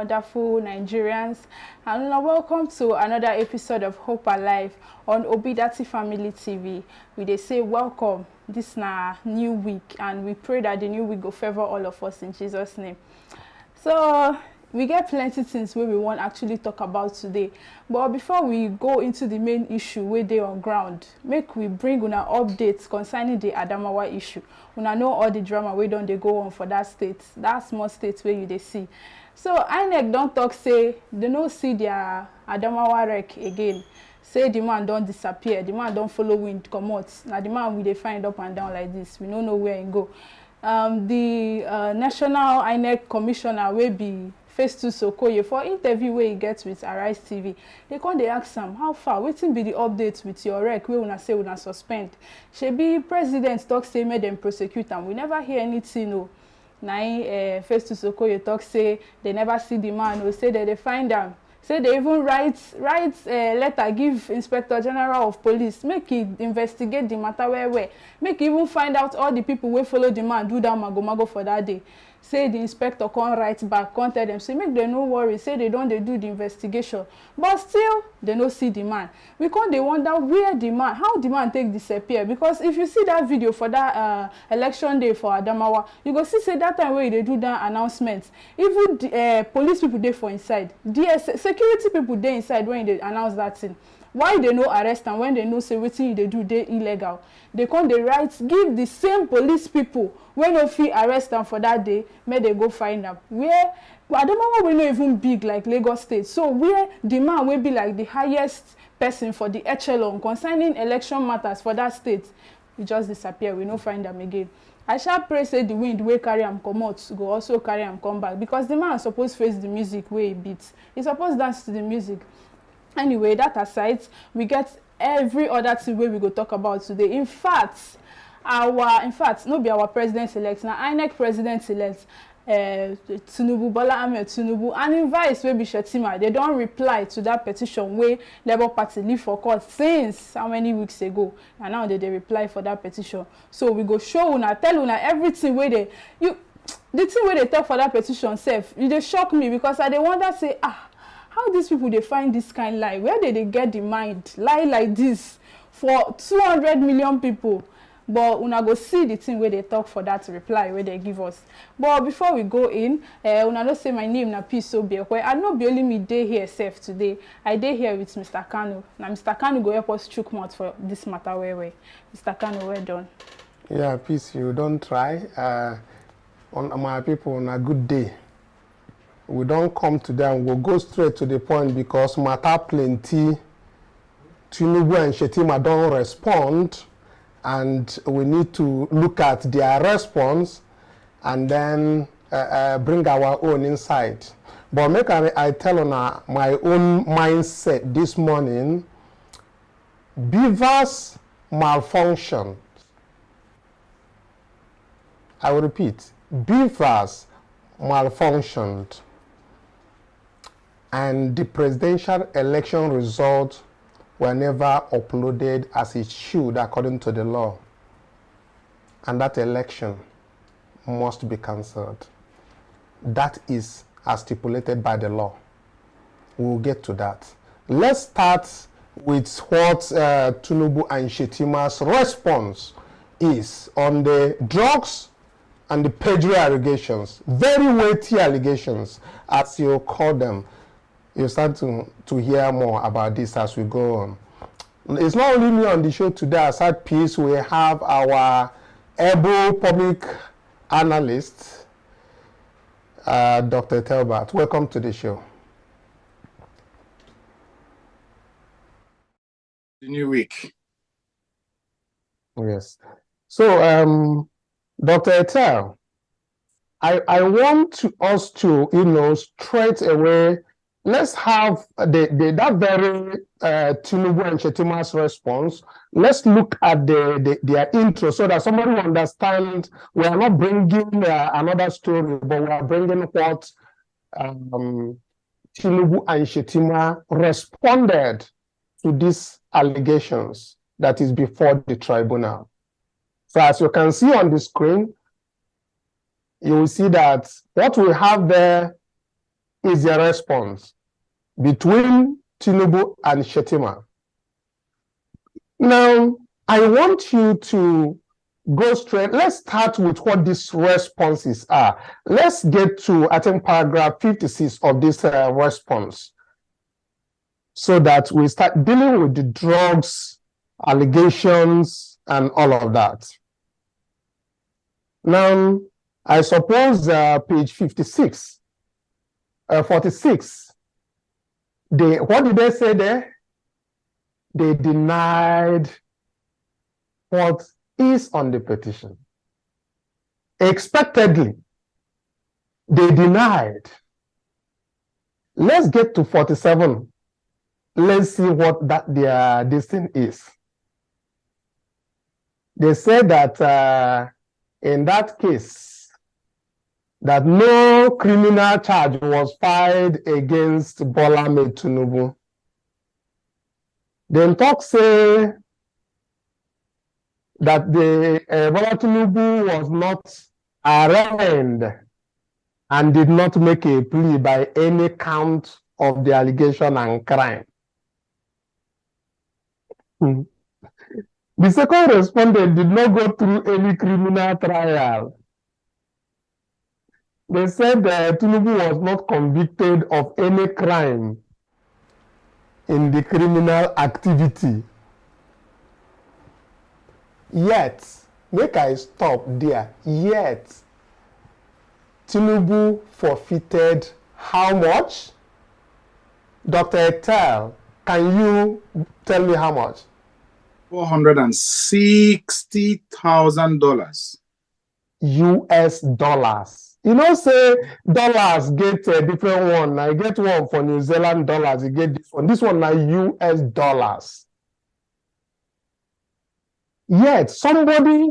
wonderful Nigerians, and welcome to another episode of Hope Alive on Obidati Family TV. We say welcome. This na new week, and we pray that the new week will favor all of us in Jesus' name. So we get plenty things where we want actually talk about today, but before we go into the main issue where they on ground, make we bring una updates concerning the Adamawa issue. Una know all the drama where don't they go on for that state, that small state where you they see. So INEC don't talk say they no see their Adamawa wreck again. Say the man don't disappear, the man don't follow wind come out. Now the man we they find up and down like this. We don't know where he go. The National INEC Commissioner will be face to Sokoye for interview where he gets with Arise TV. They come they ask him how far, waiting be the updates with your wreck where una say una suspend. Shebi president talk say make them prosecute and we never hear anything. No. Now face to Sokoye talk say they never see the man or say that they find them. Say they even write letter give Inspector General of Police, make he investigate the matter where. Make he even find out all the people who follow the man, do that mago for that day. Say the inspector can't write back, can't tell them, say make them no worry, say they don't do the investigation. But still, they no see the man. We can't they wonder where the man, how the man take disappear. Because if you see that video for that election day for Adamawa, you go see say that time where they do that announcement. Even the police people there for inside, security people there inside when they announce that thing. Why they no arrest and when they know say wetin they do they illegal, they come the rights give the same police people when no fit arrest them for that day, may they go find them. Where Adamawa will not even big like Lagos State, so where the man will be like the highest person for the echelon concerning election matters for that state, we just disappear. We no find them again. I shall pray say the wind will carry him come out, go also carry him come back, because the man supposed face the music where he beats. He supposed dance to the music. Anyway, that aside, we get every other thing where we go talk about today. In fact, no be our president-elect, now INEC president-elect, Tinubu, Bola Ahmed Tinubu, and in vice will be Shetima. They don't reply to that petition where Labour Party leave for court since how many weeks ago, and now they reply for that petition. So we go show una, tell una everything where the thing where they talk for that petition self, they shock me, because I they wonder say how these people they find this kind of lie? Where did they get the mind lie like this for 200 million people? But una go see the thing where they talk for that reply where they give us. But before we go in, una don't say my name na Peace so be where I know be only me day here safe today. I day here with Mr. Kanu. Now Mr. Kanu go help us chook mouth for this matter where. Mr. Kanu, well done. Yeah, Peace, you don't try. On my people on a good day. We don't come to them, we'll go straight to the point, because matter plenty. Tinubu and Shetima don't respond, and we need to look at their response and then bring our own insight. But make I tell on my own mindset this morning. BVAS malfunctioned. I will repeat, BVAS malfunctioned. And the presidential election results were never uploaded as it should according to the law. And that election must be cancelled. That is as stipulated by the law. We'll get to that. Let's start with what Tinubu and Shetima's response is on the drugs and the perjury allegations. Very weighty allegations, as you call them. You start to hear more about this as we go on. It's not only me on the show today. Aside Peace, we have our able public analyst, Dr. Telbert. Welcome to the show. The new week. Yes. So, Dr. Etel, I want us to, straight away, let's have that very Tinubu and Shetima's response. Let's look at their intro so that somebody will understand. We are not bringing another story, but we are bringing what Tinubu and Shetima responded to these allegations that is before the tribunal. So as you can see on the screen, you will see that what we have there is the response between Tinubu and Shettima. Now, I want you to go straight. Let's start with what these responses are. Let's get to, I think, paragraph 56 of this response, so that we start dealing with the drugs, allegations, and all of that. Now, I suppose page 56, 46, what did they say there? They denied what is on the petition. Expectedly, they denied. Let's get to 47. Let's see what this thing is. They said that in that case, that no criminal charge was filed against Bola Tinubu. Then talk say that the Bola Tinubu was not arraigned and did not make a plea by any count of the allegation and crime. The second respondent did not go through any criminal trial. They said that Tinubu was not convicted of any crime in the criminal activity. Yet, make I stop there, yet Tinubu forfeited how much? Dr. Etel, can you tell me how much? $460,000. US dollars. You know, say dollars get a different one. I get one for New Zealand dollars. You get this one. This one now US dollars. Yet somebody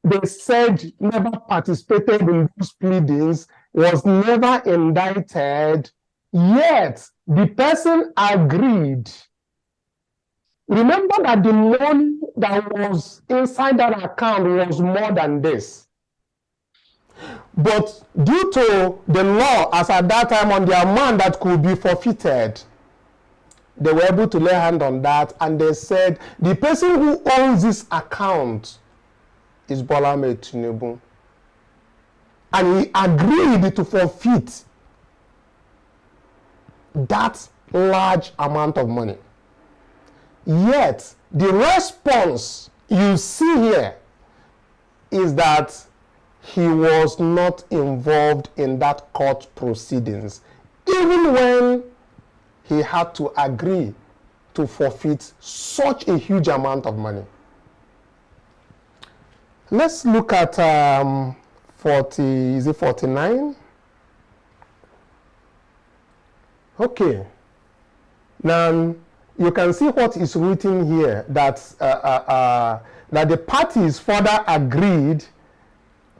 they said never participated in those pleadings, was never indicted. Yet the person agreed. Remember that the money that was inside that account was more than this. But due to the law, as at that time, on the amount that could be forfeited, they were able to lay hand on that, and they said the person who owns this account is Bola Tinubu. And he agreed to forfeit that large amount of money. Yet, the response you see here is that he was not involved in that court proceedings, even when he had to agree to forfeit such a huge amount of money. Let's look at 49? Okay. Now, you can see what is written here, that that the parties further agreed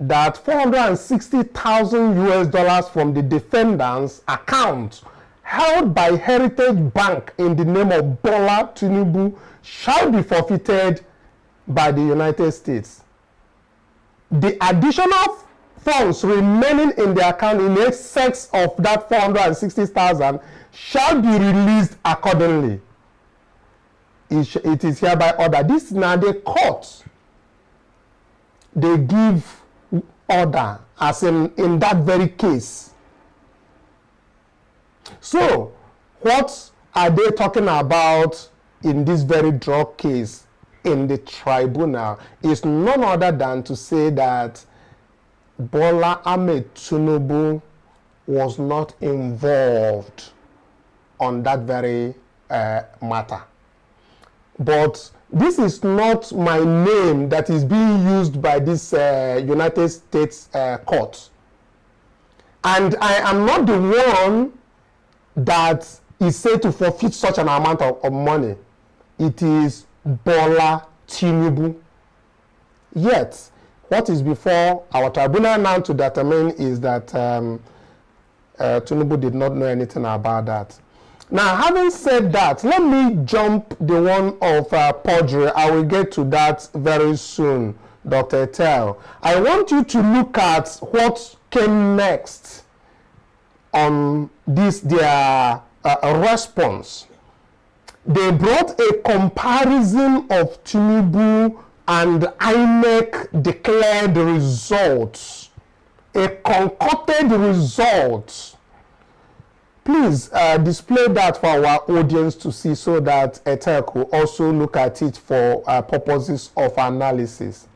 that $460,000 from the defendant's account held by Heritage Bank in the name of Bola Tinubu shall be forfeited by the United States. The additional funds remaining in the account in excess of that $460,000 shall be released accordingly. It is hereby ordered. This is now the court. They give order as in that very case. So, what are they talking about in this very drug case in the tribunal is none other than to say that Bola Ahmed Tinubu was not involved on that very matter. But this is not my name that is being used by this United States court. And I am not the one that is said to forfeit such an amount of money. It is Bola Tinubu. Yet, what is before our tribunal now to determine is that Tinubu did not know anything about that. Now, having said that, let me jump the one of perjury. I will get to that very soon, Dr. Etel. I want you to look at what came next on this their response, they brought a comparison of Tinubu and INEC declared results, a concocted result. Please display that for our audience to see so that ETEC will also look at it for purposes of analysis.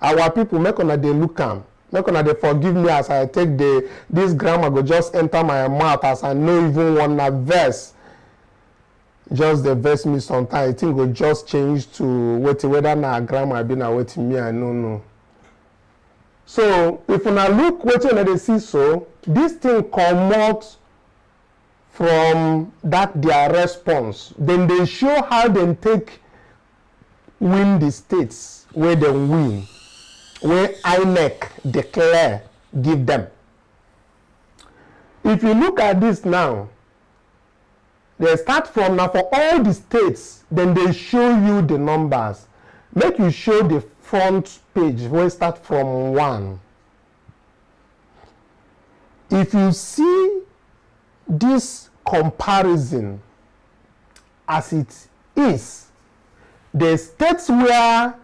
Our people, make una dey look am. Make una dey forgive me as I take this grammar go just enter my mouth as I no even want verse. Just the verse me sometimes. I think go just change to whether na grammar be na wetin me I no know. So if una look wetin una dey see so, this thing comot from that their response. Then they show how they take win the states where they win, where INEC declare give them. If you look at this now, they start from now for all the states, then they show you the numbers. Make you show the front page where start from 1. If you see this comparison as it is, the states where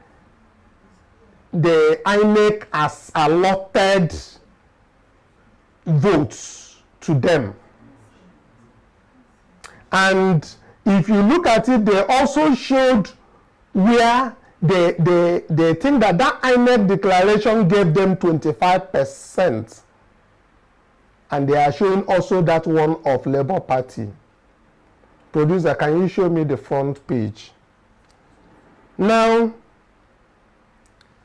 the INEC has allotted votes to them. And if you look at it, they also showed where they think that INEC declaration gave them 25%. And they are showing also that one of Labour Party. Producer, can you show me the front page? Now,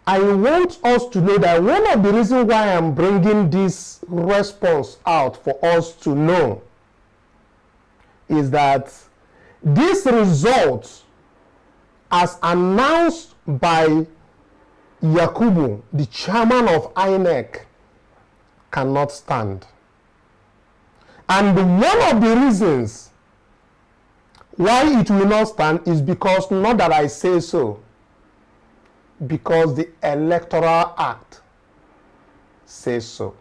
I want us to know that one of the reasons why I'm bringing this response out for us to know is that this result, as announced by Yakubu, the chairman of INEC, cannot stand. And one of the reasons why it will not stand is because, not that I say so, because the Electoral Act says so.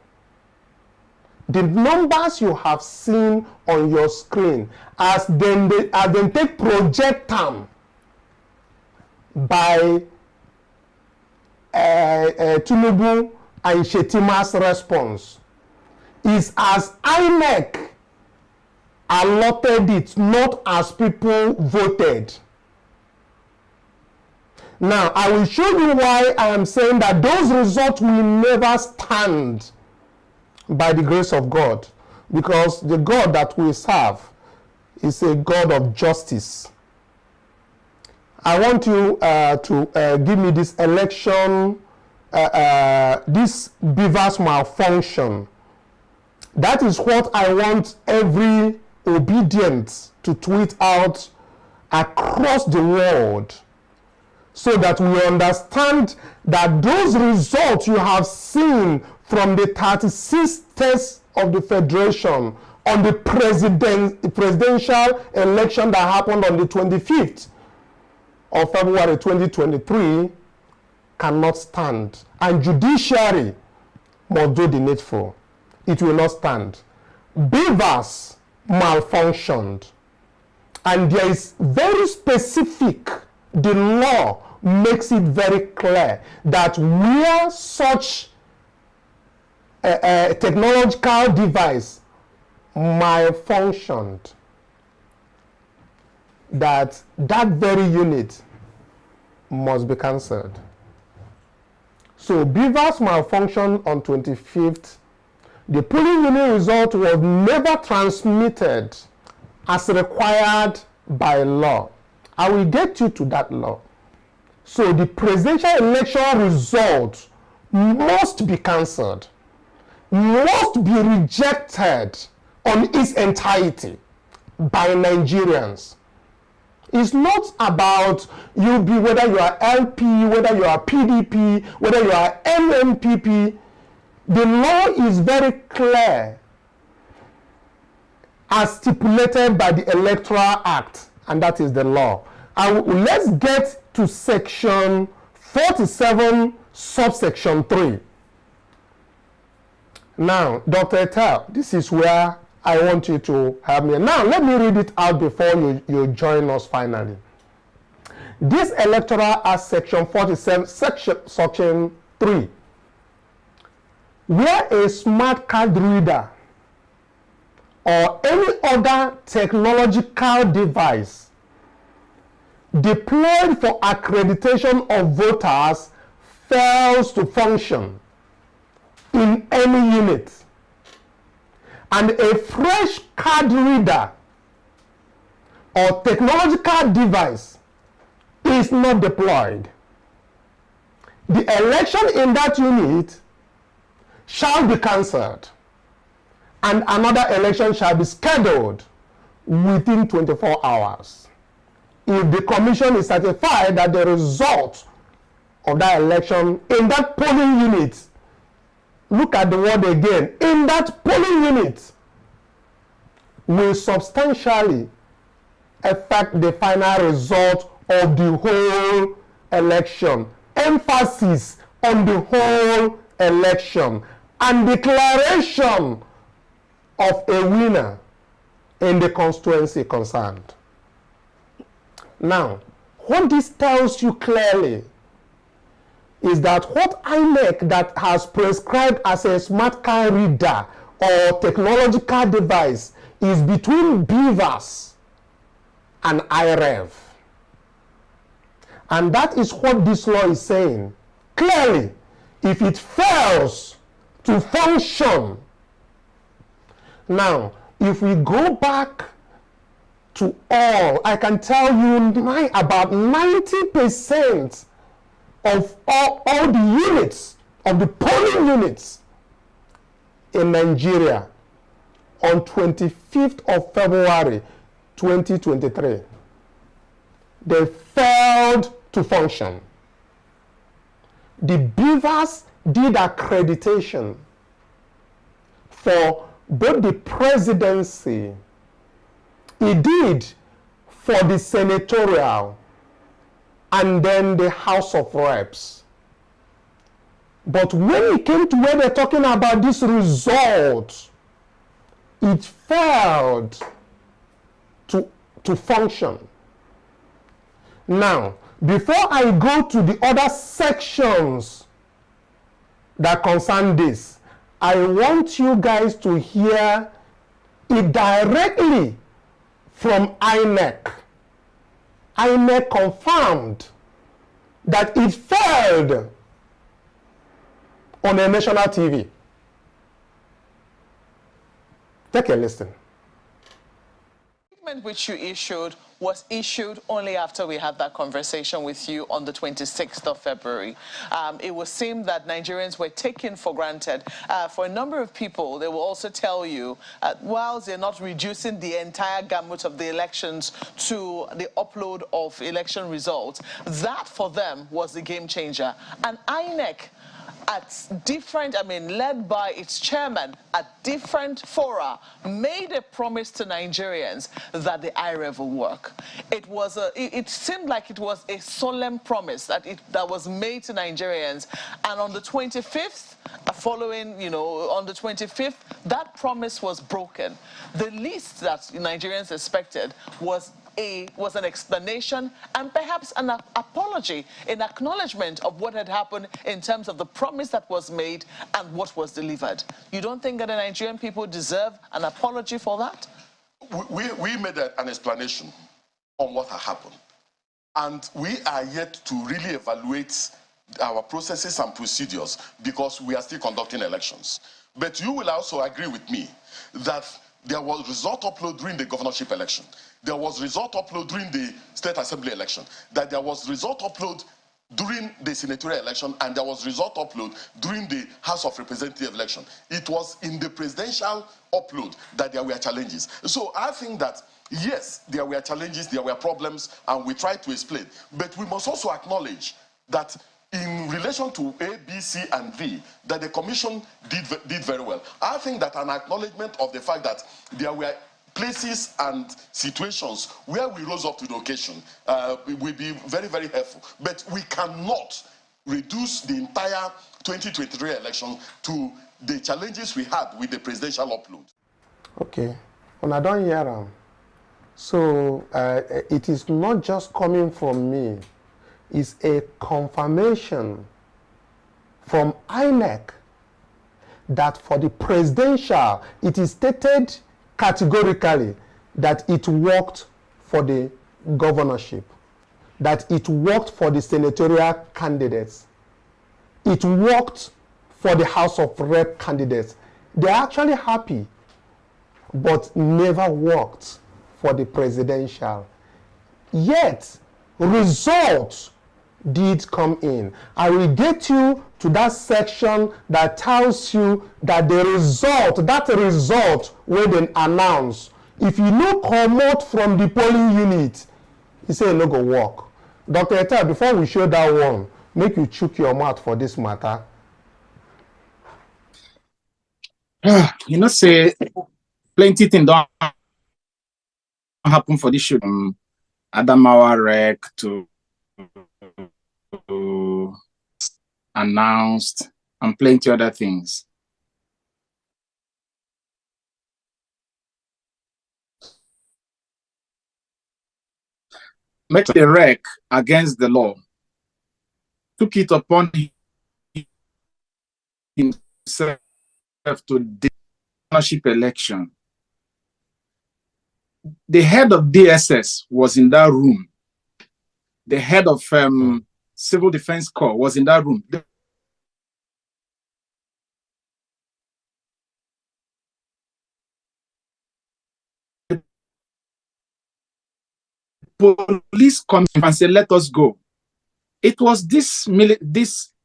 The numbers you have seen on your screen, as they take project them by Tinubu and Shetima's response, is as INEC allotted it, not as people voted. Now, I will show you why I am saying that those results will never stand by the grace of God, because the God that we serve is a God of justice. I want you to give me this election, this BVAS malfunction. That is what I want every obedient to tweet out across the world, so that we understand that those results you have seen from the 36 states of the Federation on the presidential election that happened on the 25th of February 2023 cannot stand. And judiciary must do the needful. It will not stand. BVAS malfunctioned. And there is very specific, the law makes it very clear that where such a technological device malfunctioned, that very unit must be cancelled. So BVAS malfunctioned on 25th. The polling unit result was never transmitted as required by law. I will get you to that law. So the presidential election result must be cancelled, must be rejected on its entirety by Nigerians. It's not about whether you are LP, whether you are PDP, whether you are MMPP. The law is very clear as stipulated by the Electoral Act, and that is the law. Let's get to section 47, subsection 3. Now, Dr. Etel, this is where I want you to help me. Now, let me read it out before you join us finally. This Electoral Act Section 47, Section 3, where a smart card reader or any other technological device deployed for accreditation of voters fails to function in any unit, and a fresh card reader or technological device is not deployed, the election in that unit shall be cancelled and another election shall be scheduled within 24 hours. If the commission is satisfied that the result of that election in that polling unit, look at the word again, in that polling unit, will substantially affect the final result of the whole election. Emphasis on the whole election and declaration of a winner in the constituency concerned. Now, what this tells you clearly is that what INEC that has prescribed as a smart card reader or technological device is between BVAS and IReV. And that is what this law is saying. Clearly, if it fails to function. Now, if we go back to all, I can tell you about 90% of all the units, of the polling units in Nigeria on 25th of February 2023, they failed to function. The BVAS did accreditation for both the presidency, it did for the senatorial, and then the House of Reps. But when it came to where they're talking about this result, it failed to function. Now, before I go to the other sections that concern this, I want you guys to hear it directly from INEC. INEC confirmed that it failed on a national TV. Take a listen. The statement which you issued was issued only after we had that conversation with you on the 26th of February. It would seem that Nigerians were taken for granted. For a number of people, they will also tell you, whilst they're not reducing the entire gamut of the elections to the upload of election results, that for them was the game changer. And INEC, at different, led by its chairman, at different fora, made a promise to Nigerians that the IReV will work. It seemed like it was a solemn promise that was made to Nigerians. And on the 25th, on the 25th, that promise was broken. The least that Nigerians expected was an explanation and perhaps an apology, an acknowledgement of what had happened in terms of the promise that was made and what was delivered. You don't think that the Nigerian people deserve an apology for that? We made an explanation on what had happened. And we are yet to really evaluate our processes and procedures because we are still conducting elections. But you will also agree with me that there was result upload during the governorship election. There was result upload during the state assembly election. That there was result upload during the senatorial election, and there was result upload during the House of Representatives election. It was in the presidential upload that there were challenges. So I think that, yes, there were challenges, there were problems, and we tried to explain. But we must also acknowledge that in relation to A, B, C, and D, that the commission did very well. I think that an acknowledgement of the fact that there were places and situations where we rose up to the occasion will be very, very helpful. But we cannot reduce the entire 2023 election to the challenges we had with the presidential upload. Okay, when I don't hear them, so it is not just coming from me, it's a confirmation from INEC that for the presidential, it is stated categorically that it worked for the governorship, that it worked for the senatorial candidates, it worked for the House of Rep candidates. They're actually happy, but never worked for the presidential. Yet, results did come in. I will get you to that section that tells you that the result, that result when they announce, if you no come out from the polling unit, you say no go work. Dr. Eta, before we show that one, make you chook your mouth for this matter. You know, say plenty things don't happen for this show. Adamawa rec to announced and plenty other things. Make the rec against the law, took it upon himself to the governorship election. The head of DSS was in that room. The head of Civil Defense Corps was in that room. The police come and said, "Let us go." It was this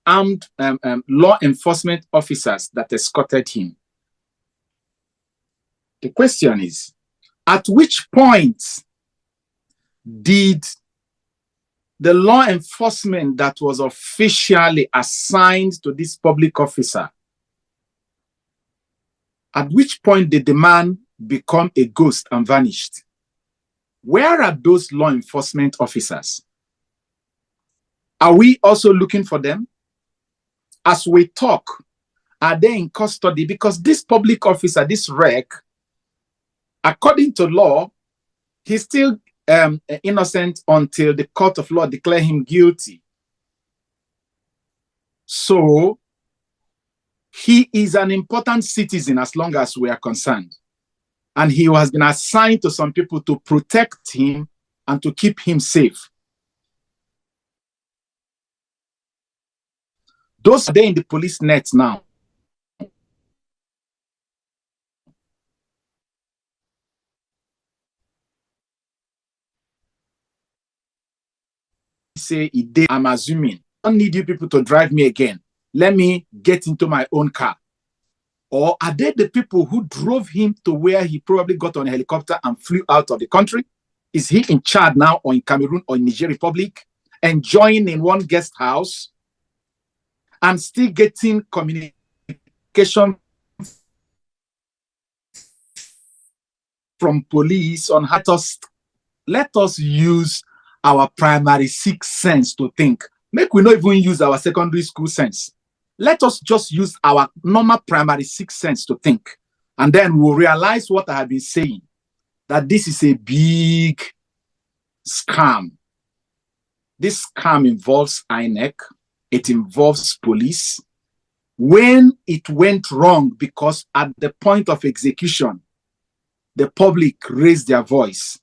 armed law enforcement officers that escorted him. The question is, at which point did the law enforcement that was officially assigned to this public officer, at which point did the man become a ghost and vanished? Where are those law enforcement officers? Are we also looking for them? As we talk, are they in custody? Because this public officer, this rec, according to law, he's still innocent until the court of law declare him guilty. So he is an important citizen as long as we are concerned. And he has been assigned to some people to protect him and to keep him safe. Those are there in the police net now. Say, I'm assuming, I don't need you people to drive me again. Let me get into my own car. Or are they the people who drove him to where he probably got on a helicopter and flew out of the country? Is he in Chad now, or in Cameroon, or in Niger Republic, enjoying in one guest house and still getting communication from police on how to let us use our primary sixth sense to think. Make we not even use our secondary school sense. Let us just use our normal primary sixth sense to think. And then we'll realize what I have been saying, that this is a big scam. This scam involves INEC. It involves police. When it went wrong, because at the point of execution, the public raised their voice.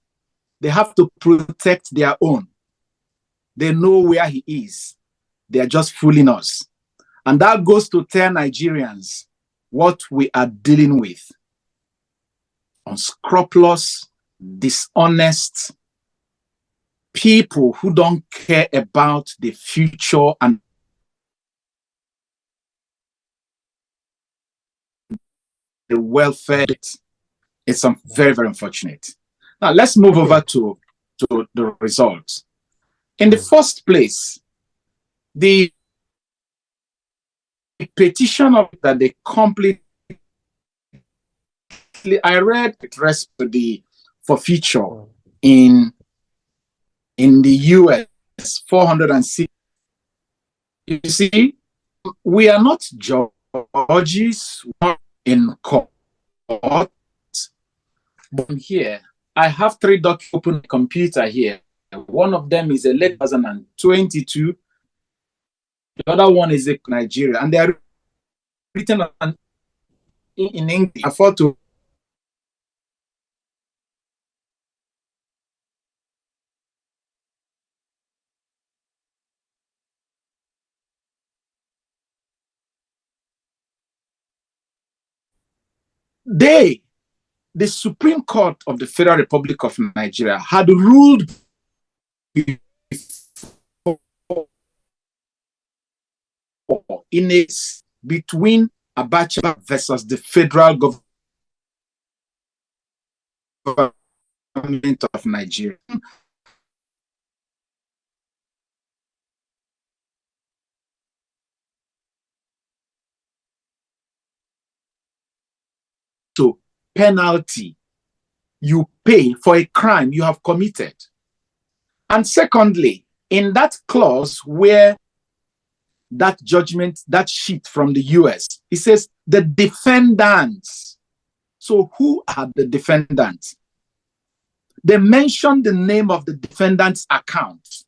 They have to protect their own. They know where he is. They are just fooling us. And that goes to tell Nigerians what we are dealing with. Unscrupulous, dishonest people who don't care about the future and the welfare. It's very, very unfortunate. Now, let's move over to the results. In the first place, the petition of that they completely, I read it rest to the forfeiture in the US, 406. You see, we are not judges in court. But here, I have 3 documents open computer here. One of them is a 2022. The other one is a Nigeria, and they are written in English. I thought to the Supreme Court of the Federal Republic of Nigeria had ruled in a between Abacha versus the federal government of Nigeria. So penalty you pay for a crime you have committed. And secondly, in that clause where that judgment, that sheet from the US, it says the defendants. So who are the defendants? They mention the name of the defendant's account.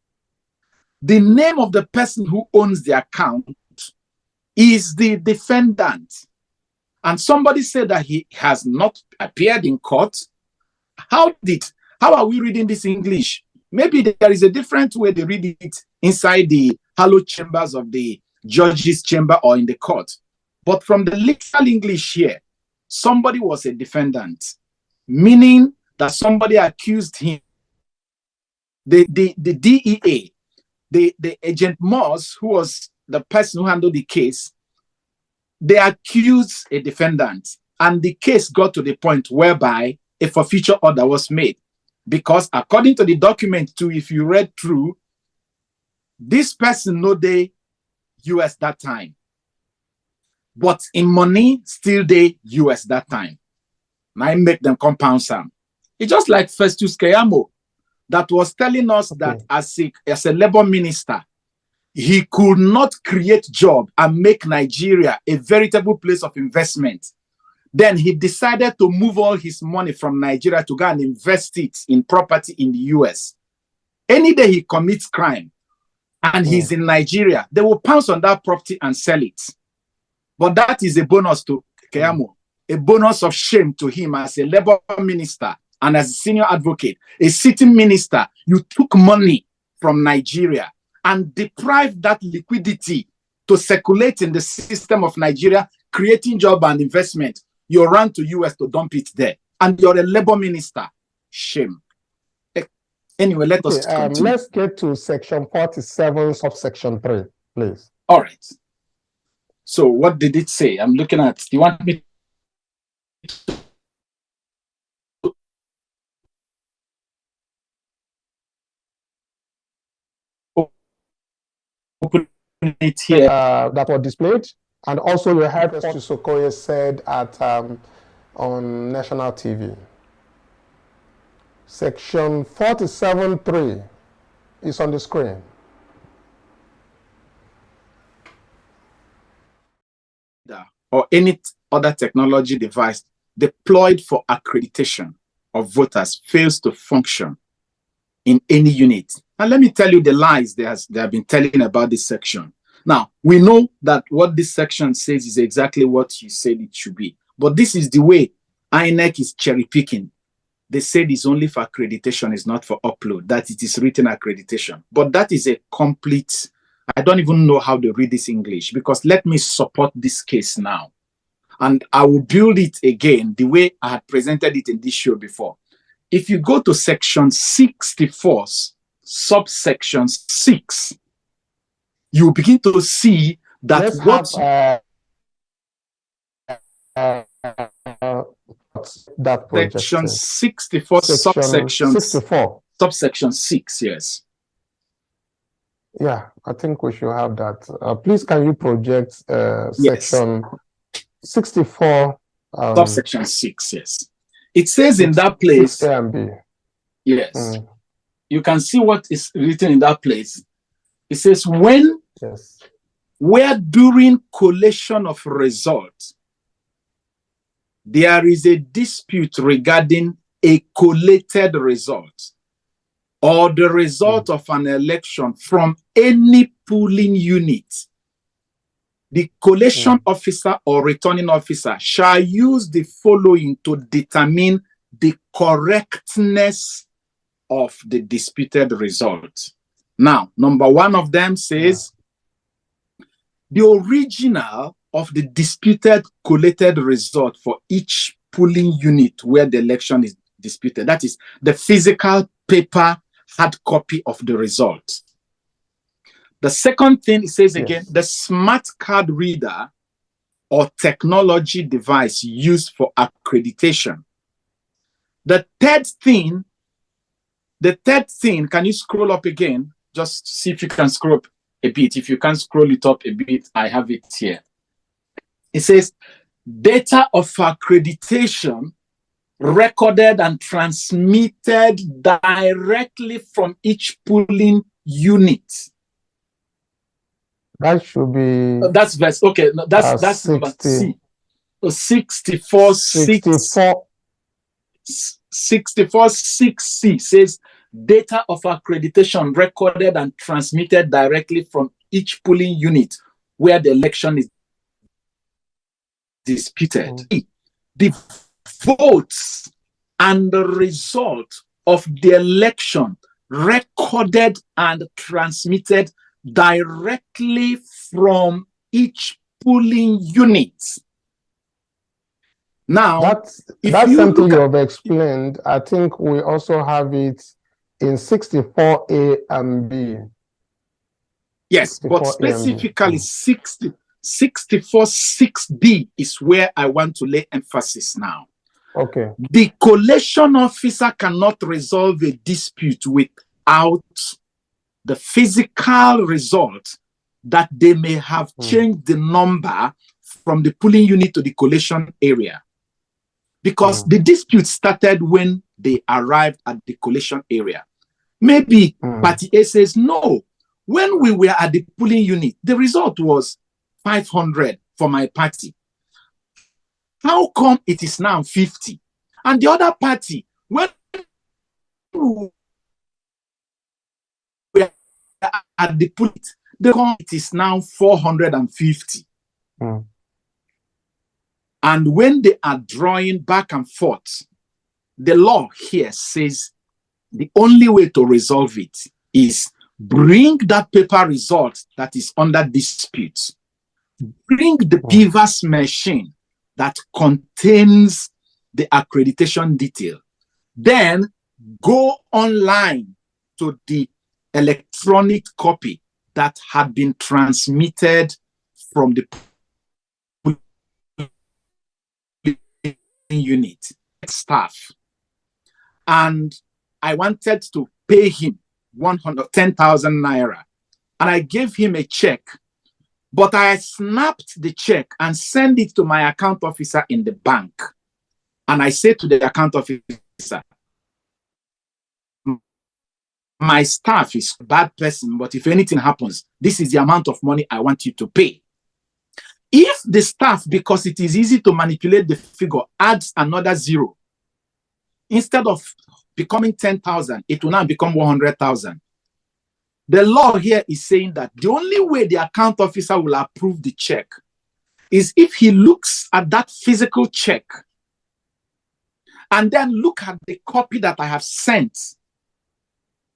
The name of the person who owns the account is the defendant. And somebody said that he has not appeared in court. How are we reading this English? Maybe there is a different way they read it inside the hallowed chambers of the judge's chamber or in the court. But from the literal English here, somebody was a defendant, meaning that somebody accused him. The DEA, the Agent Moss, who was the person who handled the case, they accused a defendant, and the case got to the point whereby a forfeiture order was made. Because according to the document too, if you read through, this person no they US that time. But in money, still they US that time. Now I make them compound some. It's just like Festus Keyamo that was telling us that as a labor minister, he could not create job and make Nigeria a veritable place of investment. Then he decided to move all his money from Nigeria to go and invest it in property in the US. Any day he commits crime and he's in Nigeria, they will pounce on that property and sell it. But that is a bonus to Keyamo, a bonus of shame to him as a labor minister and as a senior advocate, a sitting minister. You took money from Nigeria and deprived that liquidity to circulate in the system of Nigeria, creating job and investment. You run to US to dump it there. And you're a labor minister. Shame. Anyway, let us continue. Let's get to section 47, subsection 3, please. All right. So what did it say? I'm looking at, you want me to open it here? That was displayed. And also you heard what Sokoye said at on national TV. Section 47.3 is on the screen. Or any other technology device deployed for accreditation of voters fails to function in any unit. And let me tell you the lies they have been telling about this section. Now, we know that what this section says is exactly what you said it should be. But this is the way INEC is cherry picking. They said it's only for accreditation, it's not for upload, that it is written accreditation. But that is a complete, I don't even know how to read this English, because let me support this case now. And I will build it again the way I had presented it in this show before. If you go to section 64, subsection 6, you begin to see that that project, section 64, subsection 6, yes. Yeah, I think we should have that. Please, can you project section 64? Subsection 6, yes. It says in that place, yes, you can see what is written in that place. It says when where during collation of results, there is a dispute regarding a collated result or the result of an election from any polling unit, the collation officer or returning officer shall use the following to determine the correctness of the disputed result. Now, number one of them says, the original of the disputed collated result for each polling unit where the election is disputed. That is the physical paper hard copy of the result. The second thing it says again, the smart card reader or technology device used for accreditation. The third thing, can you scroll up again? Just see if you can scroll up a bit. If you can scroll it up a bit, I have it here. It says data of accreditation recorded and transmitted directly from each polling unit. That should be. That's verse. Okay, no, that's 60, number C. So 64, 6C says data of accreditation recorded and transmitted directly from each polling unit where the election is disputed. The votes and the result of the election recorded and transmitted directly from each polling unit. Now, that's something you have explained. I think we also have it in 64A and B. Yes, but specifically 64.6D is where I want to lay emphasis now. Okay. The collation officer cannot resolve a dispute without the physical result that they may have changed the number from the polling unit to the collation area. Because the dispute started when they arrived at the collation area. Maybe party A says, no, when we were at the polling unit, the result was 500 for my party. How come it is now 50? And the other party, when we were at the polling, it is now 450. And when they are drawing back and forth, the law here says the only way to resolve it is bring that paper result that is under dispute. Bring the BVAS machine that contains the accreditation detail. Then go online to the electronic copy that had been transmitted from the unit staff. And I wanted to pay him 110,000 naira. And I gave him a check, but I snapped the check and sent it to my account officer in the bank. And I said to the account officer, my staff is a bad person, but if anything happens, this is the amount of money I want you to pay. If the staff, because it is easy to manipulate the figure, adds another zero, instead of becoming 10,000, it will now become 100,000. The law here is saying that the only way the account officer will approve the check is if he looks at that physical check and then look at the copy that I have sent.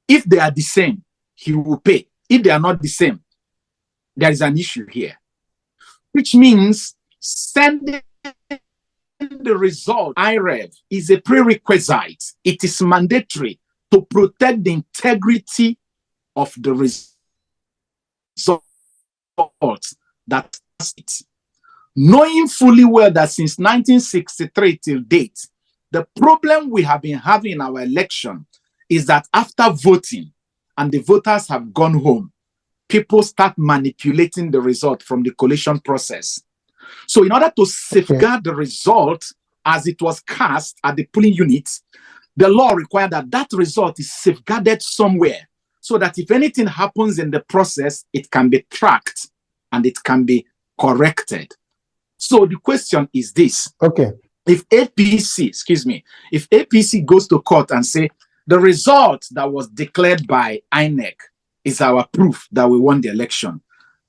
If they are the same, he will pay. If they are not the same, there is an issue here. Which means sending the result, IReV, is a prerequisite. It is mandatory to protect the integrity of the result that it. Knowing fully well that since 1963 till date, the problem we have been having in our election is that after voting and the voters have gone home, people start manipulating the result from the collation process. So in order to safeguard the result as it was cast at the polling units, the law required that that result is safeguarded somewhere so that if anything happens in the process, it can be tracked. and it can be corrected. So the question is this. Okay. If APC goes to court and say, the result that was declared by INEC is our proof that we won the election,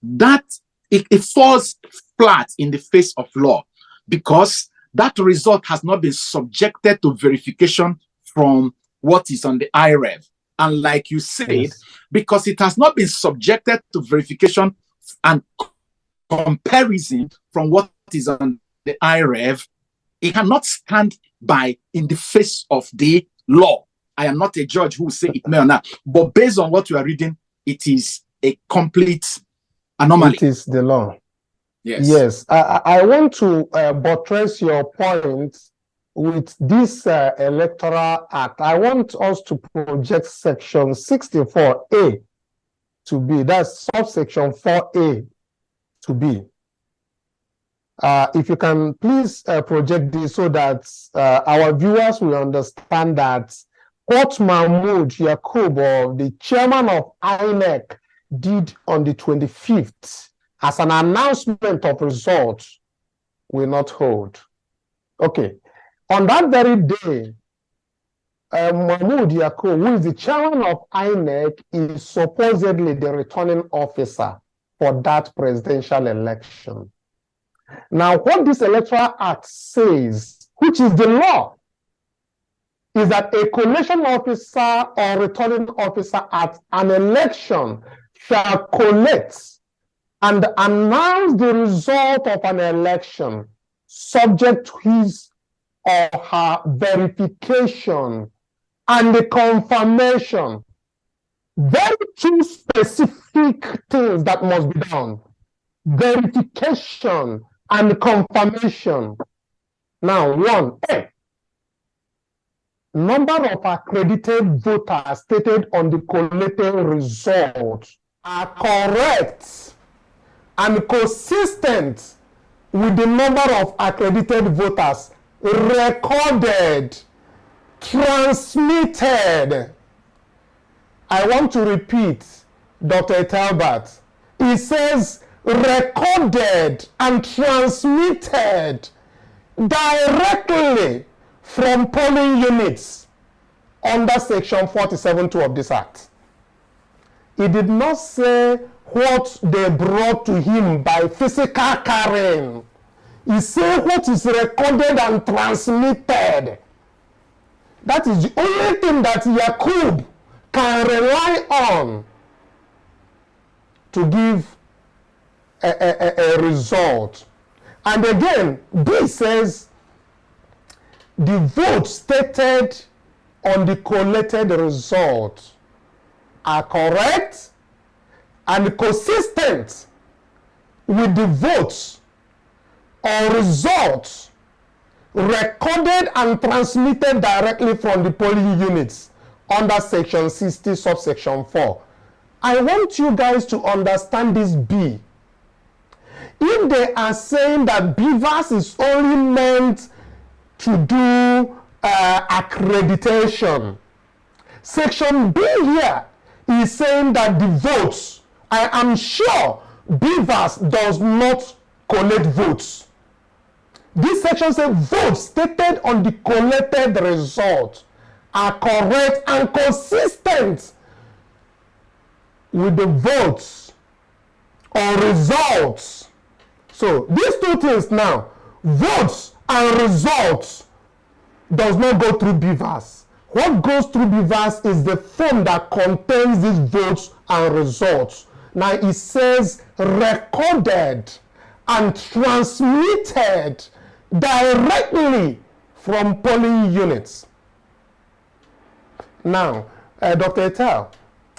that it falls flat in the face of law, because that result has not been subjected to verification from what is on the IReV. And like you said, yes, because it has not been subjected to verification and comparison from what is on the IReV, it cannot stand by in the face of the law. I am not a judge who will say it may or not, but based on what you are reading, it is a complete anomaly. It is the law. Yes. Yes. I want to buttress your point with this Electoral Act. I want us to project section 64A to B. That's subsection 4A to B. If you can please project this so that our viewers will understand that what Mahmoud Yakub, the chairman of INEC, did on the 25th as an announcement of results will not hold. Okay. On that very day, Mahmoud Yakub, who is the chairman of INEC, is supposedly the returning officer for that presidential election. Now, what this Electoral Act says, which is the law, is that a collation officer or returning officer at an election shall collect and announce the result of an election subject to his or her verification and the confirmation. Very two specific things that must be done: verification and confirmation. Now, one, number of accredited voters stated on the collated results are correct and consistent with the number of accredited voters recorded, transmitted. I want to repeat, Dr. Talbot. It says recorded and transmitted directly from polling units under section 47(2) of this act. He did not say what they brought to him by physical carrying. He said what is recorded and transmitted. That is the only thing that Yakub can rely on to give a result. And again, B says the votes stated on the collated result are correct and consistent with the votes or results recorded and transmitted directly from the polling units under section 60 subsection 4. I want you guys to understand this B. If they are saying that BVAS is only meant to do accreditation, section B here is saying that the votes, I am sure BVAS does not collect votes. This section says votes stated on the collected result are correct and consistent with the votes or results. So these two things now, votes and results, does not go through BVAS. What goes through BVAS is the form that contains these votes and results. Now it says recorded and transmitted directly from polling units. Now, Dr. Etel,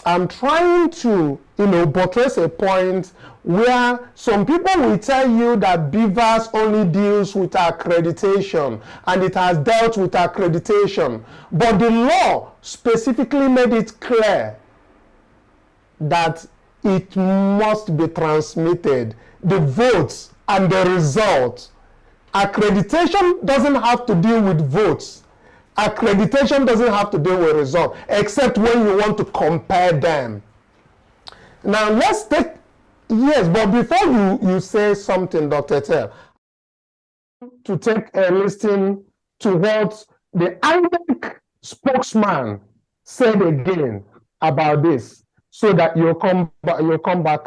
I'm trying to, buttress a point where some people will tell you that BVAS only deals with accreditation and it has dealt with accreditation, but the law specifically made it clear that it must be transmitted, the votes and the results. Accreditation doesn't have to deal with votes. Accreditation doesn't have to deal with results, except when you want to compare them. Now let's take Yes, but before you say something, Dr. Tell, to take a listen to what the INEC spokesman said again about this, so that we'll come back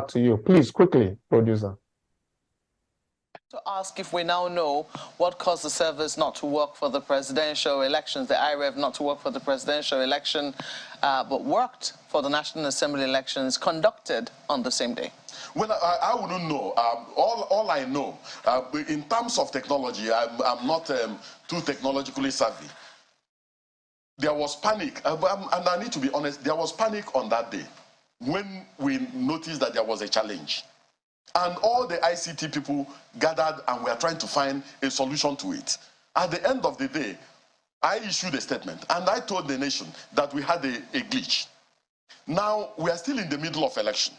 to you. Please, quickly, producer. To ask if we now know what caused the servers not to work for the presidential elections, the IReV not to work for the presidential election, but worked for the National Assembly elections conducted on the same day. Well, I wouldn't know. All I know, in terms of technology, I'm not too technologically savvy. There was panic, and I need to be honest, there was panic on that day when we noticed that there was a challenge. And all the ICT people gathered and were trying to find a solution to it. At the end of the day, I issued a statement and I told the nation that we had a glitch. Now, we are still in the middle of election.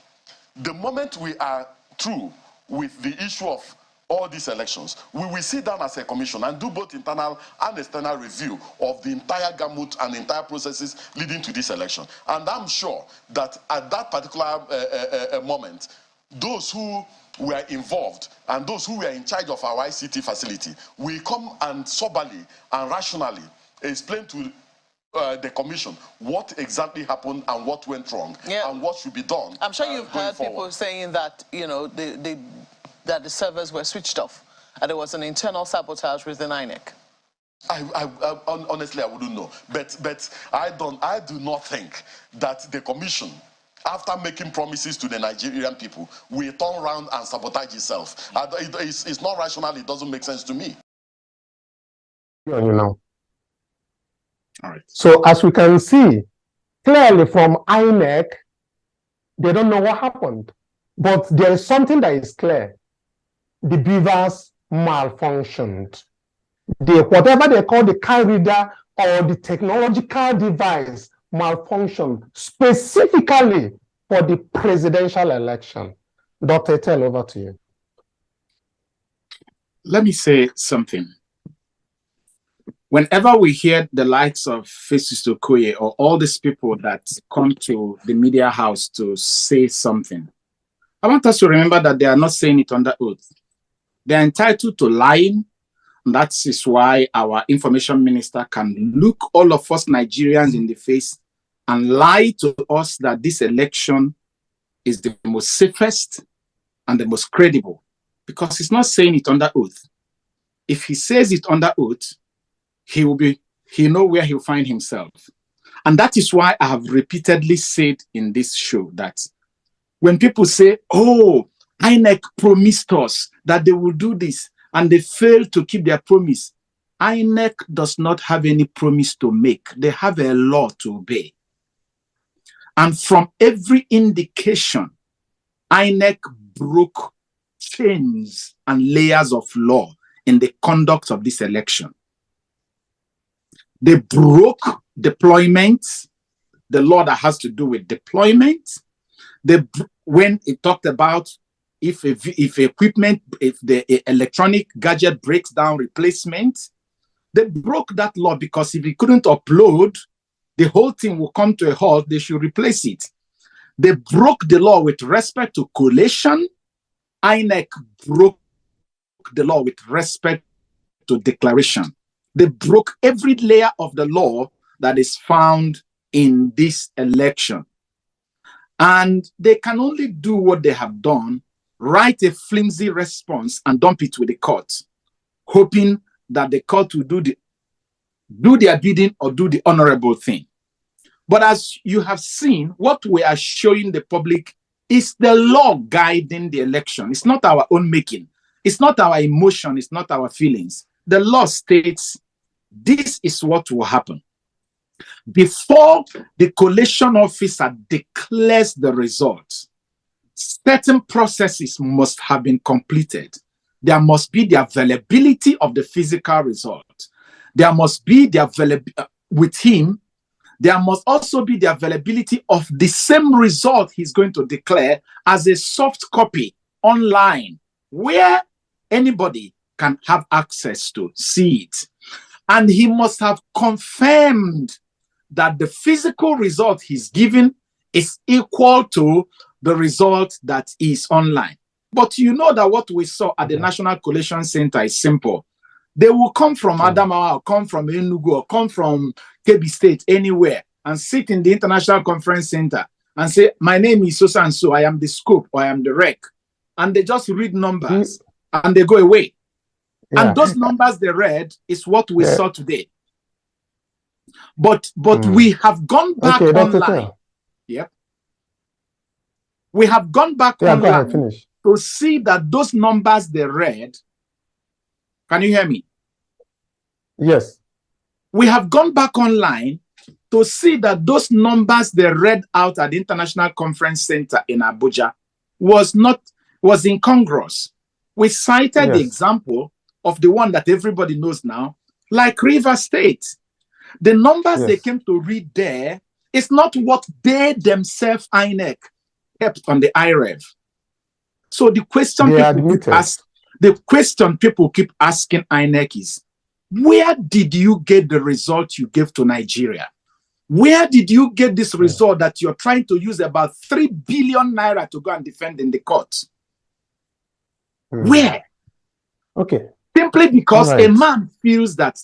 The moment we are through with the issue of all these elections, we will sit down as a commission and do both internal and external review of the entire gamut and entire processes leading to this election. And I'm sure that at that particular moment, those who were involved and those who were in charge of our ICT facility will come and soberly and rationally explain to the commission what exactly happened and what went wrong and what should be done. I'm sure you've heard forward. People saying that, you know, that the servers were switched off and there was an internal sabotage within INEC. Honestly, I wouldn't know. But I do not think that the commission, after making promises to the Nigerian people, will turn around and sabotage itself. It's not rational. It doesn't make sense to me. You know. All right. So as we can see, clearly from INEC, they don't know what happened. But there is something that is clear. The BVAS malfunctioned. Whatever they call the card reader or the technological device malfunctioned specifically for the presidential election. Dr. Tell, over to you. Let me say something. Whenever we hear the likes of Festus Okoye or all these people that come to the media house to say something, I want us to remember that they are not saying it under oath. They are entitled to lying. And that is why our information minister can look all of us Nigerians in the face and lie to us that this election is the most safest and the most credible, because he's not saying it under oath. If he says it under oath, he'll know where he'll find himself. And that is why I have repeatedly said in this show that when people say, oh, INEC promised us that they will do this, and they fail to keep their promise, INEC does not have any promise to make. They have a law to obey. And from every indication, INEC broke chains and layers of law in the conduct of this election. They broke deployments, the law that has to do with deployment. When it talked about if the electronic gadget breaks down, replacement, they broke that law, because if it couldn't upload, the whole thing will come to a halt. They should replace it. They broke the law with respect to collation. INEC broke the law with respect to declaration. They broke every layer of the law that is found in this election. And they can only do what they have done, write a flimsy response and dump it with the court, hoping that the court will do their bidding or do the honorable thing. But as you have seen, what we are showing the public is the law guiding the election. It's not our own making. It's not our emotion. It's not our feelings. The law states this is what will happen. Before the collation officer declares the results, certain processes must have been completed. There must be the availability of the physical result. There must be the availability with him. There must also be the availability of the same result he's going to declare as a soft copy online, where anybody can have access to see it. And he must have confirmed that the physical result he's given is equal to the result that is online. But you know that what we saw at the National Collation Center is simple. They will come from Adamawa, or come from Enugu, or come from Kebbi State, anywhere, and sit in the International Conference Center and say, my name is so and so, I am the scope, or I am the rec. And they just read numbers and they go away. And those numbers they read is what we saw today. But we have gone back online. Yep. We have gone back online to see that those numbers they read. Can you hear me? Yes. We have gone back online to see that those numbers they read out at the International Conference Center in Abuja was incongruous. We cited the example of the one that everybody knows now, like Rivers State. The numbers they came to read there is not what they themselves, INEC, kept on the IReV. So the question people keep asking INEC is, where did you get the result you gave to Nigeria? Where did you get this result that you're trying to use about 3 billion naira to go and defend in the courts? Where? Okay. Simply because a man feels that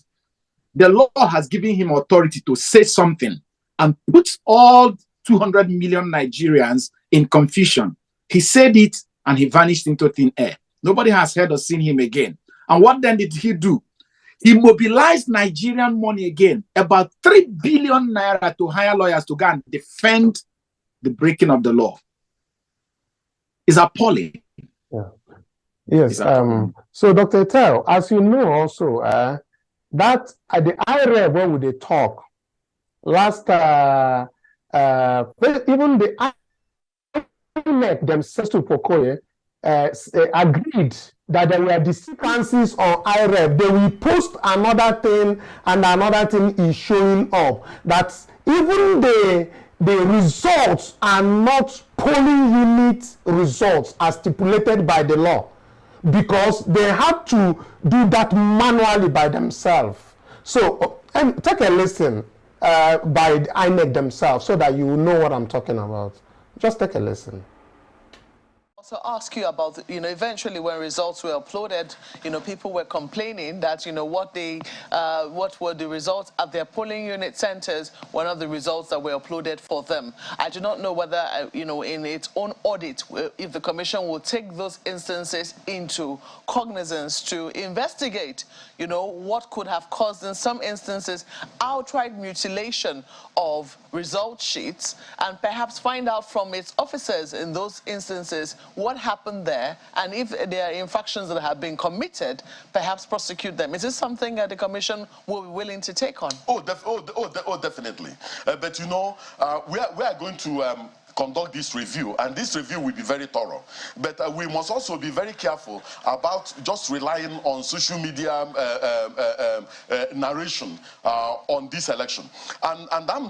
the law has given him authority to say something and puts all 200 million Nigerians in confusion. He said it and he vanished into thin air. Nobody has heard or seen him again. And what then did he do? He mobilized Nigerian money again, about 3 billion naira, to hire lawyers to go and defend the breaking of the law. It's appalling. Yes. So, Dr. Etel, as you know also, that at the IReV, when they talk, last, even the INEC themselves to Pokoye agreed that there were discrepancies on IReV. They will post another thing, and another thing is showing up. That even the results are not polling unit results as stipulated by the law, because they have to do that manually by themselves. So, take a listen by the INEC themselves so that you know what I'm talking about. Just take a listen. Also ask you about, eventually when results were uploaded, people were complaining that, what were the results at their polling unit centers were not the results that were uploaded for them. I do not know whether, in its own audit, if the commission will take those instances into cognizance to investigate, what could have caused, in some instances, outright mutilation of result sheets, and perhaps find out from its officers in those instances what happened there, and if there are infractions that have been committed, perhaps prosecute them. Is this something that the commission will be willing to take on? Definitely. But we are going to conduct this review, and this review will be very thorough. But we must also be very careful about just relying on social media narration on this election. And I'm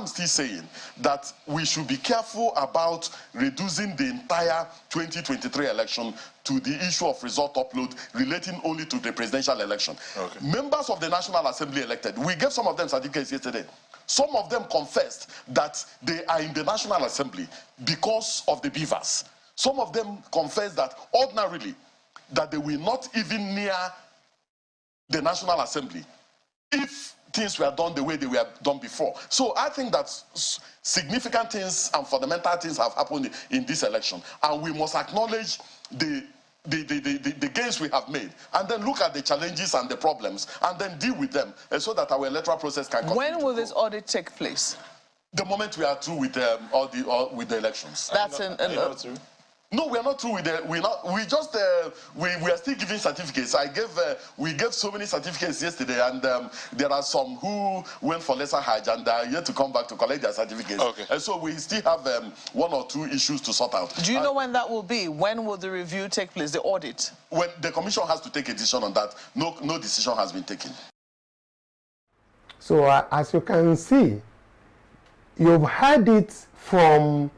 still saying that we should be careful about reducing the entire 2023 election to the issue of result upload relating only to the presidential election. Okay. Members of the National Assembly elected, we gave some of them certificates yesterday. Some of them confessed that they are in the National Assembly because of the BVAS. Some of them confessed that ordinarily that they will not even near the National Assembly if things were done the way they were done before. So I think that significant things and fundamental things have happened in this election, and we must acknowledge the gains we have made, and then look at the challenges and the problems, and then deal with them, so that our electoral process can continue. When will this audit take place? The moment we are through with with the elections. That's No, we are not through with the. We are still giving certificates. We gave so many certificates yesterday, and there are some who went for lesser Hajj and are yet to come back to collect their certificates. Okay. And so we still have 1 or 2 issues to sort out. Do you know when that will be? When will the review take place, the audit? When the commission has to take a decision on that. No decision has been taken. So as you can see, you've heard it from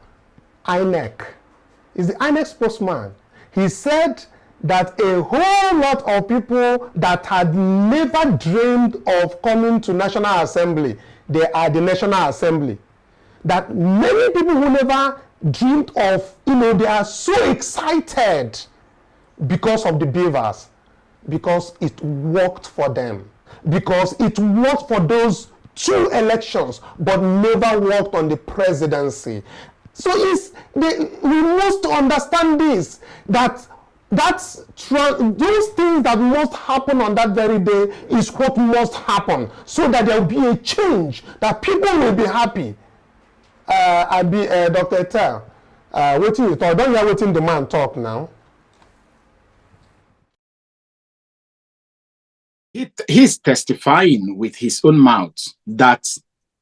INEC. Is the INEC spokesman. He said that a whole lot of people that had never dreamed of coming to National Assembly, they are the National Assembly. That many people who never dreamed of, they are so excited because of the BVAS, because it worked for them, because it worked for those 2 elections, but never worked on the presidency. So we must understand this, that those things that must happen on that very day is what must happen, so that there will be a change, that people will be happy. Dr. Etel, what you thought? Don't hear waiting the man talk now. He's testifying with his own mouth that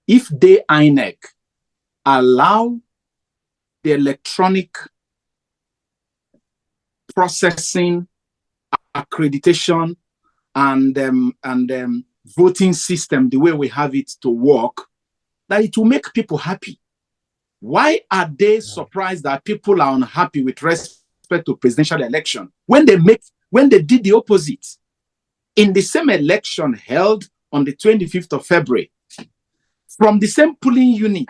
if the INEC allow the electronic processing, accreditation, and voting system the way we have it to work, that it will make people happy. Why are they surprised that people are unhappy with respect to presidential election when they did the opposite? In the same election held on the 25th of February, from the same polling unit,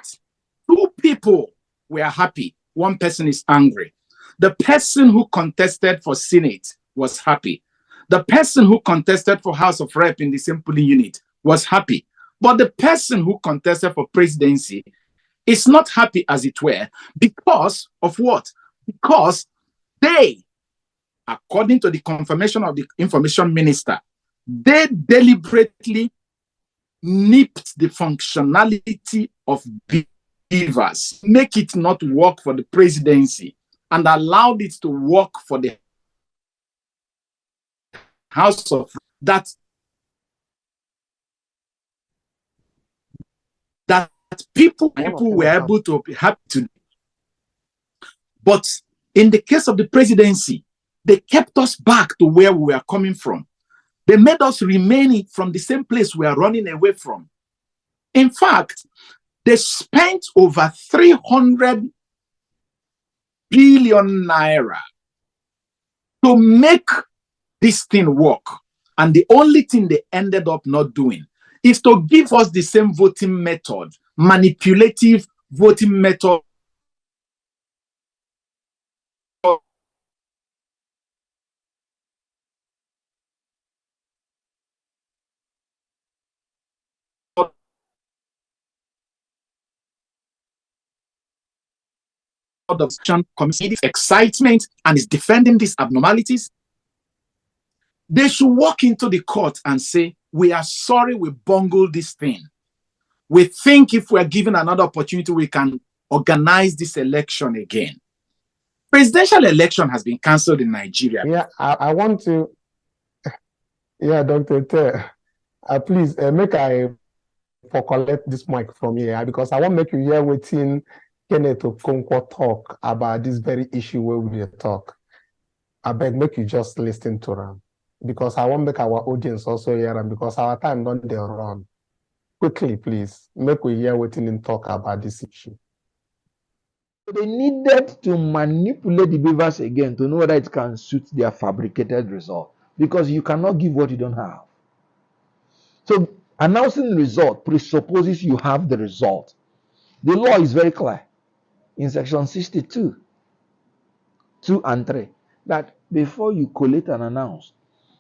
2 people were happy. 1 person is angry. The person who contested for Senate was happy. The person who contested for House of Rep in the same polling unit was happy. But the person who contested for presidency is not happy, as it were, because of what? Because they, according to the confirmation of the information minister, they deliberately nipped the functionality of BVAS, make it not work for the presidency, and allowed it to work for the House of that people were able to be happy to. But in the case of the presidency, they kept us back to where we were coming from. They made us remain from the same place we are running away from. In fact, they spent over 300 billion naira to make this thing work. And the only thing they ended up not doing is to give us the same voting method, manipulative voting method of committee excitement and is defending these abnormalities. They should walk into the court and say, we are sorry we bungled this thing. We think if we're given another opportunity, we can organize this election again. Presidential election has been cancelled in Nigeria. Yeah, I want to, yeah, Dr. Te, please make I for collect this mic from here, because I want to make you hear waiting Kenneth Okonkwo talk about this very issue where we talk. I beg make you just listen to them, because I want to make our audience also hear them, because our time don't they run. Quickly, please, make we hear waiting and talk about this issue. They needed to manipulate the BVAS again to know whether it can suit their fabricated result, because you cannot give what you don't have. So announcing the result presupposes you have the result. The law is very clear in section 62, 2 and 3, that before you collate and announce,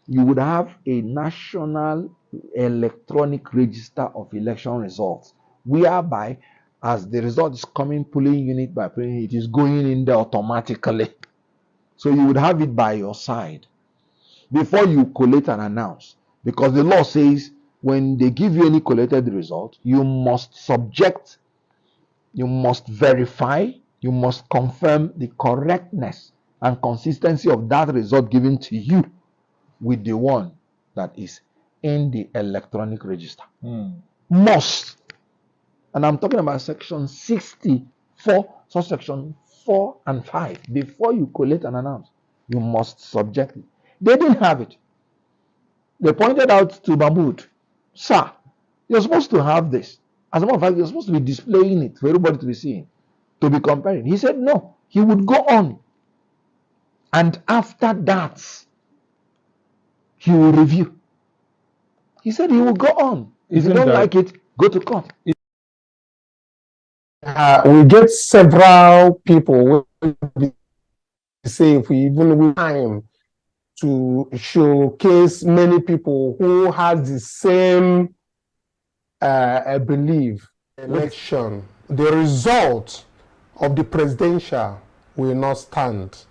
you would have a national electronic register of election results, whereby as the result is coming polling unit by polling unit, it is going in there automatically. So you would have it by your side before you collate and announce, because the law says when they give you any collated result, you must subject, you must verify, you must confirm the correctness and consistency of that result given to you with the one that is in the electronic register. Must. And I'm talking about section 64, subsection 4 and 5. Before you collate and announce, you must subject it. They didn't have it. They pointed out to Mahmoud, sir, you're supposed to have this. As a matter of fact, you're supposed to be displaying it for everybody to be seeing, to be comparing. He said no, he would go on. And after that, he will review. He said he will go on. If you don't like it, go to court. we get several people who say if we even have time to showcase many people who has the same belief. Election, the result of the presidential will not stand.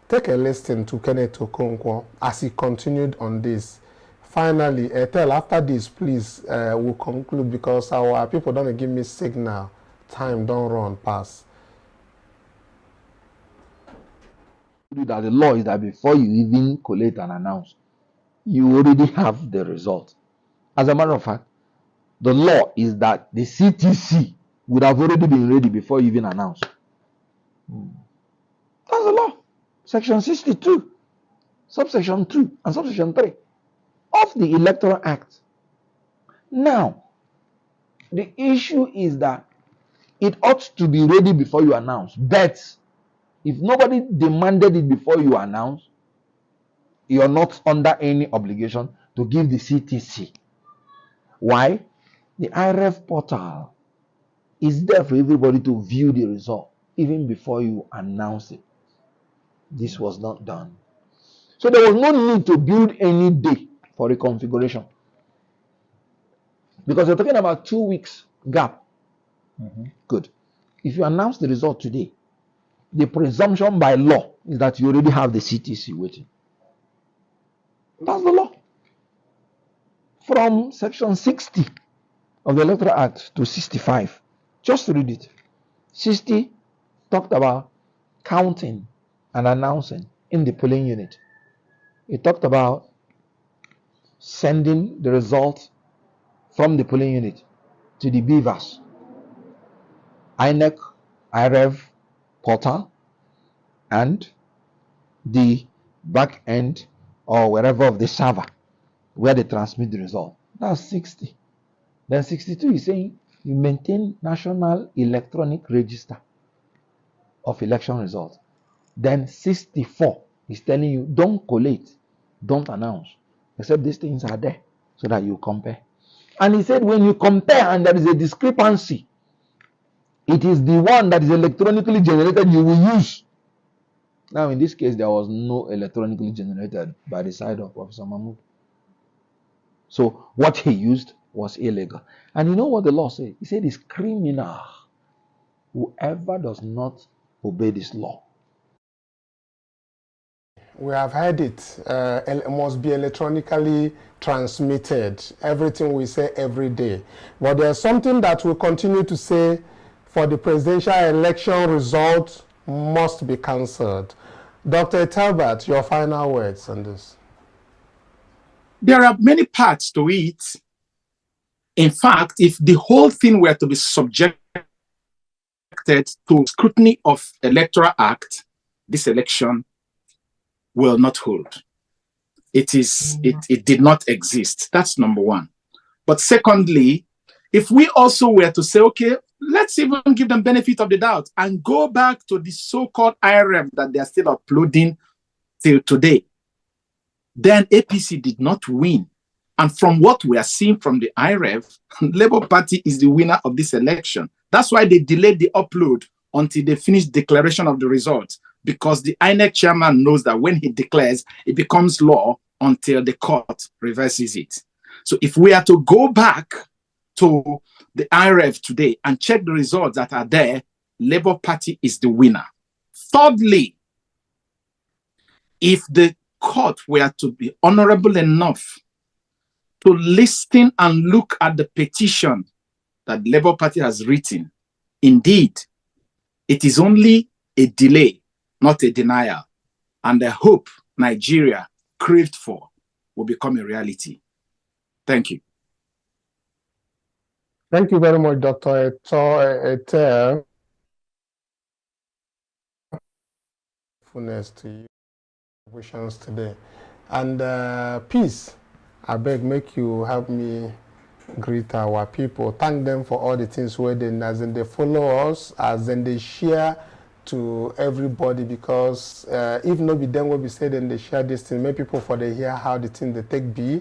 Take a listen to Kenneth Okonkwo as he continued on this. Finally, tell after this, please, we'll conclude because our people don't give me signal. Time don't run past. That the law is that before you even collate and announce, you already have the result. As a matter of fact, the law is that the CTC would have already been ready before you even announce. That's the law. Section 62, subsection 2 and subsection 3 of the Electoral Act. Now, the issue is that it ought to be ready before you announce. But if nobody demanded it before you announce, you're not under any obligation to give the CTC. Why? The IReV portal is there for everybody to view the result even before you announce it. This was not done. So there was no need to build any day for reconfiguration. Because you're talking about 2 weeks gap. Good. If you announce the result today, the presumption by law is that you already have the CTC waiting. That's the law. From section 60 of the Electoral Act to 65, just read it. 60 talked about counting and announcing in the polling unit. It talked about sending the result from the polling unit to the BVAS, INEC, IReV portal, and the back end or wherever of the server where they transmit the result. That's 60. Then 62 is saying you maintain national electronic register of election results. Then 64 is telling you don't collate, don't announce, except these things are there so that you compare. And he said when you compare and there is a discrepancy, it is the one that is electronically generated you will use. Now in this case, there was no electronically generated by the side of Professor Mahmoud. So what he used was illegal. And you know what the law said? He said it's criminal. Whoever does not obey this law. We have heard it. It must be electronically transmitted. Everything we say every day. But there's something that we continue to say for the presidential election results must be cancelled. Dr. Talbot, your final words on this. There are many parts to it. In fact, if the whole thing were to be subjected to scrutiny of Electoral Act, this election will not hold. It did not exist. That's number one. But secondly, if we also were to say, okay, let's even give them benefit of the doubt and go back to the so-called IReV that they are still uploading till today, then APC did not win. And from what we are seeing from the IReV, Labour Party is the winner of this election. That's why they delayed the upload until they finish declaration of the results, because the INEC chairman knows that when he declares, it becomes law until the court reverses it. So if we are to go back to the IReV today and check the results that are there, Labour Party is the winner. Thirdly, if the court were to be honorable enough to listen and look at the petition that Labour Party has written, indeed, it is only a delay, not a denial. And the hope Nigeria craved for will become a reality. Thank you. Thank you very much, Dr. Etel. Fullness to you. Wishes today. And peace, I beg, make you help me greet our people. Thank them for all the things where they, as in they follow us, as in they share to everybody, because if not be them will be said and they share this thing, make people for they hear how the thing they take be.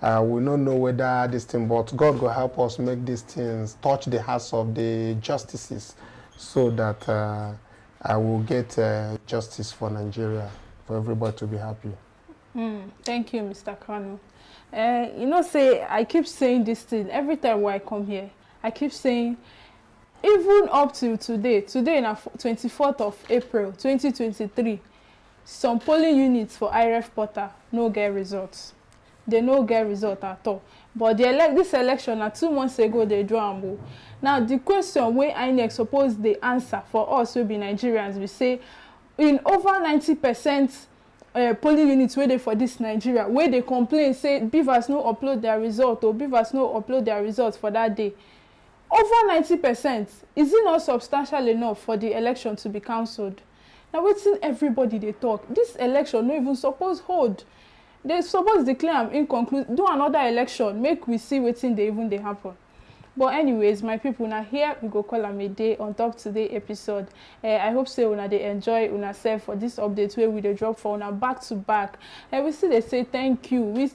We don't know whether this thing, but God will help us make these things touch the hearts of the justices so that I will get justice for Nigeria, for everybody to be happy. Thank you, Mr. Kanu. You know, say, I keep saying this thing every time when I come here. I keep saying, even up to today na 24th of April 2023, some polling units for IReV portal no get results. They no get result at all. But this election na 2 months ago they do am. Now the question wey INEC suppose they answer for us will be Nigerians. We say in over 90% polling units where they for this Nigeria, where they complain say BVAS no upload their result or BVAS no upload their results for that day. Over 90%, is it not substantial enough for the election to be cancelled? Now wetin everybody they talk, this election no even suppose hold. They suppose declare am inconclusive, do another election, make we see wetin they even they happen. But anyways, my people, now here we go call am a day on top today episode. I hope so una they enjoy una self for this update where we dey drop for una back to back. And we still they say thank you. We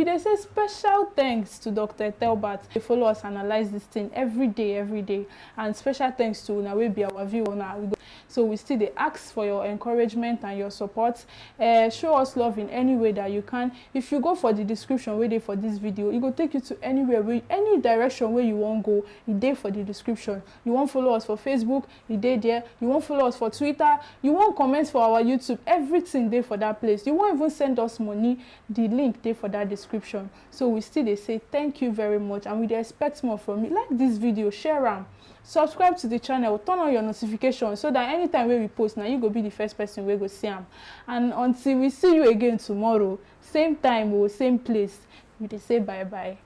they say special thanks to Dr. Telbert. They follow us analyze this thing every day, and special thanks to una will be our view on our. So we still they ask for your encouragement and your support. Show us love in any way that you can. If you go for the description where they for this video, it will take you to anywhere, any direction where you want go, it there for the description. You want follow us for Facebook, it there. You want follow us for Twitter, you want comments for our YouTube, everything there for that place. You won't even send us money, the link there for that description. So we still they say thank you very much, and we expect more from you. Like this video, share them, subscribe to the channel, turn on your notifications so that anytime we post, now you go be the first person we go see them. And until we see you again tomorrow, same time or same place, we say bye bye.